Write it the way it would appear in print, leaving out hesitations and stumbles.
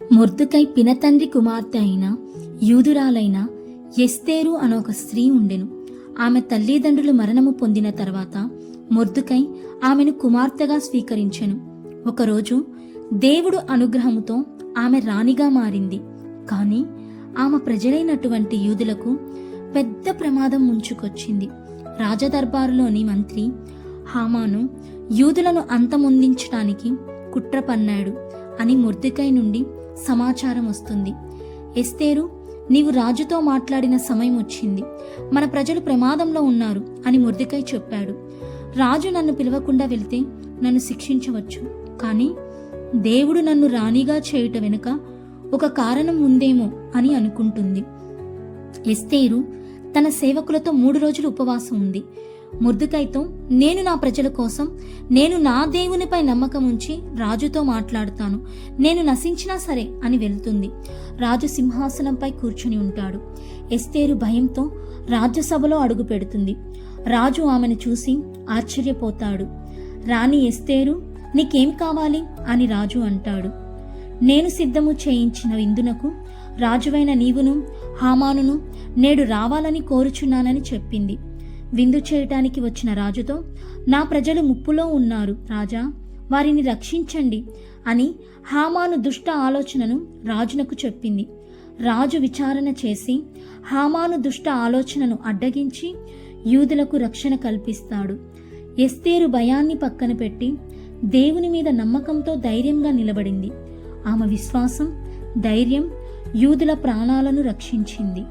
మొర్దుకై పినతండ్రి కుమార్తె అయిన యూదురాలైన ఎస్తేరు అనొక స్త్రీ ఉండెను. ఆమె తల్లిదండ్రులు మరణము పొందిన తర్వాత మొర్దుకై ఆమెను కుమార్తెగా స్వీకరించెను. ఒకరోజు దేవుడు అనుగ్రహముతో ఆమె రాణిగా మారింది. కాని ఆమె ప్రజలైనటువంటి యూదులకు పెద్ద ప్రమాదం ముంచుకొచ్చింది. రాజదర్బారులోని మంత్రి హామాను యూదులను అంతమొందించటానికి కుట్ర పన్నాడు అని మొర్దుకై నుండి సమాచారం వస్తుంది. ఎస్తేరు, నీవు రాజుతో మాట్లాడిన సమయం వచ్చింది, మన ప్రజలు ప్రమాదంలో ఉన్నారు అని మొర్దుకై చెప్పాడు. రాజు నన్ను పిలవకుండా వెళితే నన్ను శిక్షించవచ్చు, కానీ దేవుడు నన్ను రాణిగా చేయుట వెనుక ఒక కారణం ఉందేమో అని అనుకుంటుంది. ఎస్తేరు తన సేవకులతో 3 రోజులు ఉపవాసం ఉంది. మొర్దుకైతో, నేను నా ప్రజల కోసం, నేను నా దేవునిపై నమ్మకం ఉంచి రాజుతో మాట్లాడుతాను, నేను నశించినా సరే అని వెళ్తుంది. రాజు సింహాసనంపై కూర్చుని ఉంటాడు. ఎస్తేరు భయంతో రాజ్యసభలో అడుగు పెడుతుంది. రాజు ఆమెను చూసి ఆశ్చర్యపోతాడు. రాణి ఎస్తేరు, నీకేం కావాలి అని రాజు అంటాడు. నేను సిద్ధము చేయించిన విందునకు రాజువైన నీవును హామానును నేడు రావాలని కోరుచున్నానని చెప్పింది. విందు చేయటానికి వచ్చిన రాజుతో, నా ప్రజలు ముప్పులో ఉన్నారు రాజా, వారిని రక్షించండి అని హామాను దుష్ట ఆలోచనను రాజునకు చెప్పింది. రాజు విచారణ చేసి హామాను దుష్ట ఆలోచనను అడ్డగించి యూదులకు రక్షణ కల్పిస్తాడు. ఎస్తేరు భయాన్ని పక్కన పెట్టి దేవుని మీద నమ్మకంతో ధైర్యంగా నిలబడింది. ఆమె విశ్వాసం, ధైర్యం యూదుల ప్రాణాలను రక్షించింది.